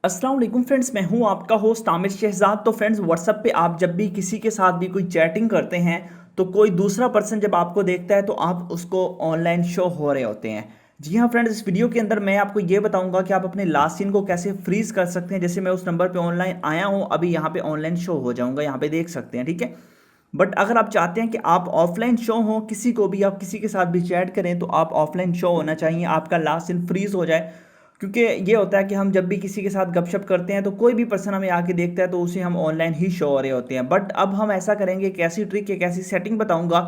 अस्सलाम वालेकुम फ्रेंड्स, मैं हूं आपका होस्ट आमिर शहजाद। तो फ्रेंड्स, व्हाट्सएप पे आप जब भी किसी के साथ भी कोई चैटिंग करते हैं तो कोई दूसरा पर्सन जब आपको देखता है तो आप उसको ऑनलाइन शो हो रहे होते हैं। जी हाँ फ्रेंड्स, इस वीडियो के अंदर मैं आपको ये बताऊंगा कि आप अपने लास्ट सीन को कैसे फ्रीज कर सकते हैं। जैसे मैं उस नंबर पे ऑनलाइन आया हूँ, अभी यहाँ पे ऑनलाइन शो हो जाऊंगा, यहाँ पे देख सकते हैं, ठीक है। बट अगर आप चाहते हैं कि आप ऑफलाइन शो हो, किसी को भी आप किसी के साथ भी चैट करें तो आप ऑफलाइन शो होना चाहिए, आपका लास्ट सीन फ्रीज हो जाए। क्योंकि ये होता है कि हम जब भी किसी के साथ गपशप करते हैं तो कोई भी पर्सन हमें आके देखता है तो उसे हम ऑनलाइन ही शो हो रहे होते हैं। बट अब हम ऐसा करेंगे, एक ऐसी ट्रिक, एक ऐसी सेटिंग बताऊंगा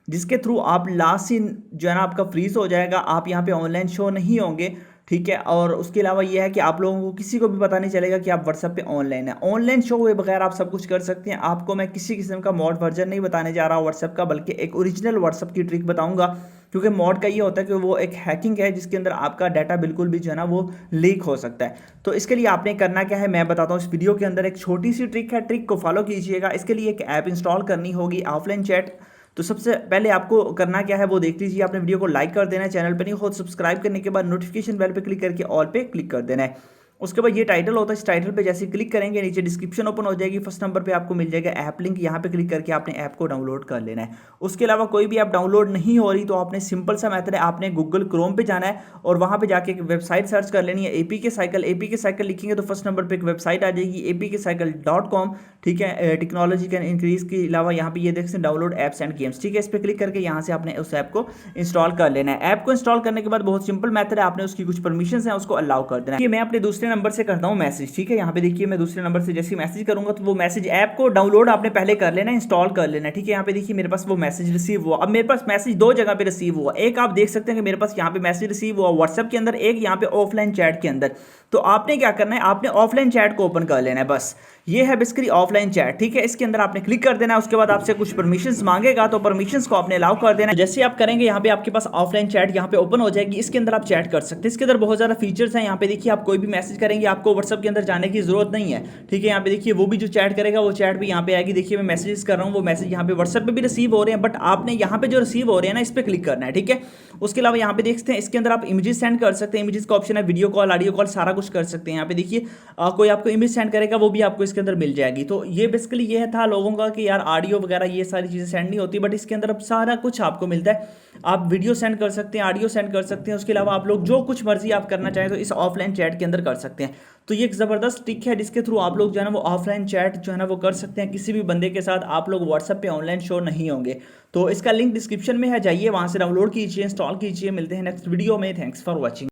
जिसके थ्रू आप लास्ट सीन जो है ना आपका फ्रीज हो जाएगा, आप यहाँ पे ऑनलाइन शो नहीं होंगे, ठीक है। और उसके अलावा ये है कि आप लोगों को किसी को भी पता नहीं चलेगा कि आप व्हाट्सएप पे ऑनलाइन है। ऑनलाइन शो हुए बगैर आप सब कुछ कर सकते हैं। आपको मैं किसी किस्म का मॉड वर्जन नहीं बताने जा रहा हूँ व्हाट्सएप का, बल्कि एक ओरिजिनल व्हाट्सएप की ट्रिक बताऊंगा। क्योंकि मॉड का ये होता है कि वो एक हैकिंग है जिसके अंदर आपका डाटा बिल्कुल भी जो है ना वो लीक हो सकता है। तो इसके लिए आपने करना क्या है मैं बताता हूँ इस वीडियो के अंदर। एक छोटी सी ट्रिक है, ट्रिक को फॉलो कीजिएगा। इसके लिए एक ऐप इंस्टॉल करनी होगी, ऑफलाइन चैट। तो सबसे पहले आपको करना क्या है वो देख लीजिए। आपने वीडियो को लाइक कर देना है, चैनल पर नहीं हो सब्सक्राइब करने के बाद नोटिफिकेशन बेल पे क्लिक करके ऑल पे क्लिक कर देना है। उसके बाद ये टाइटल होता है, इस टाइटल पे जैसे क्लिक करेंगे नीचे डिस्क्रिप्शन ओपन हो जाएगी। फर्स्ट नंबर पे आपको मिल जाएगा ऐप लिंक, यहाँ पे क्लिक करके आपने ऐप को डाउनलोड कर लेना है। उसके अलावा कोई भी ऐप डाउनलोड नहीं हो रही तो आपने सिंपल सा मेथड है, आपने गूगल क्रोम पे जाना है और वहाँ पे जाके एक वेबसाइट सर्च कर लेनी है, एपी के साइकिल। एपी के साइकिल लिखेंगे तो फर्स्ट नंबर पर एक वेबसाइट आ जाएगी apkcycle.com, ठीक है। टेक्नोलॉजी कैन इंक्रीज के अलावा यहाँ पे ये देख सकते हैं डाउनलोड एप्स एंड गेम्स, ठीक है। इस पर क्लिक करके यहाँ से आपने उस ऐप को इंस्टॉल कर लेना है। ऐप को इंस्टॉल करने के बाद बहुत सिंपल मेथड है, आपने उसकी कुछ परमिशन है उसको अलाउ कर देना है। मैं अपने दूसरे नंबर से करता हूँ मैसेज, ठीक है। यहाँ पे देखिए मैं दूसरे नंबर से जैसे मैसेज करूंगा तो वो मैसेज ऐप को डाउनलोड आपने पहले कर लेना, इंस्टॉल कर लेना, ठीक है। यहाँ पे देखिए मेरे पास वो मैसेज रिसीव हुआ। अब मेरे पास मैसेज दो जगह पे रिसीव हुआ, एक आप देख सकते हैं कि मेरे पास यहाँ पे मैसेज रिसीव हुआ व्हाट्सएप के अंदर, एक यहाँ पे ऑफलाइन चैट के अंदर। तो आपने क्या करना है, आपने ऑफलाइन चैट को ओपन कर लेना है, बस ये है बेसिकली ऑफलाइन चैट, ठीक है। इसके अंदर आपने क्लिक कर देना है। उसके बाद आपसे कुछ परमिशंस मांगेगा तो परमिशंस को आपने अलाउ कर देना है। जैसे आप करेंगे यहाँ पे आपके पास ऑफलाइन चैट यहाँ पे ओपन हो जाएगी। इसके अंदर आप चैट कर सकते हैं। इसके अंदर बहुत ज़्यादा फीचर्स हैं। यहाँ पे देखिए आप कोई भी मैसेज करेंगे आपको व्हाट्सएप के अंदर जाने की जरूरत नहीं है, ठीक है। यहाँ पे देखिए वो भी जो चैट करेगा वो चैट भी यहाँ पे आएगी। देखिए मैं मैसेज कर रहा हूँ, वो मैसेज यहाँ पे व्हाट्सएप पे भी रिसीव हो रहे हैं, बट आपने यहाँ पे जो रिसीव हो रहे हैं ना इस पर क्लिक करना है, ठीक है। उसके अलावा यहाँ पे देखते हैं इसके अंदर आप इमेजेस सेंड कर सकते हैं। इमेजेस का ऑप्शन है, वीडियो कॉल, ऑडियो कॉल, सारा कुछ कर सकते हैं। यहाँ पे देखिए कोई आपको इमेज सेंड करेगा वो भी आपको इसके अंदर मिल जाएगी। तो ये बेसिकली ये था लोगों का कि यार ऑडियो वगैरह ये सारी चीज़ें सेंड नहीं होती, बट इसके अंदर अब सारा कुछ आपको मिलता है। आप वीडियो सेंड कर सकते हैं, ऑडियो सेंड कर सकते हैं। उसके अलावा आप लोग जो कुछ मर्जी आप करना चाहें तो इस ऑफलाइन चैट के अंदर कर सकते हैं। तो ये एक ज़बरदस्त ट्रिक है जिसके थ्रू आप लोग जो है ना वो ऑफलाइन चैट जो है ना वो कर सकते हैं किसी भी बंदे के साथ। आप लोग व्हाट्सएप पे ऑनलाइन शो नहीं होंगे। तो इसका लिंक डिस्क्रिप्शन में है, जाइए वहाँ से डाउनलोड कीजिए, इंस्टॉल कीजिए। मिलते हैं नेक्स्ट वीडियो में। Thanks for watching.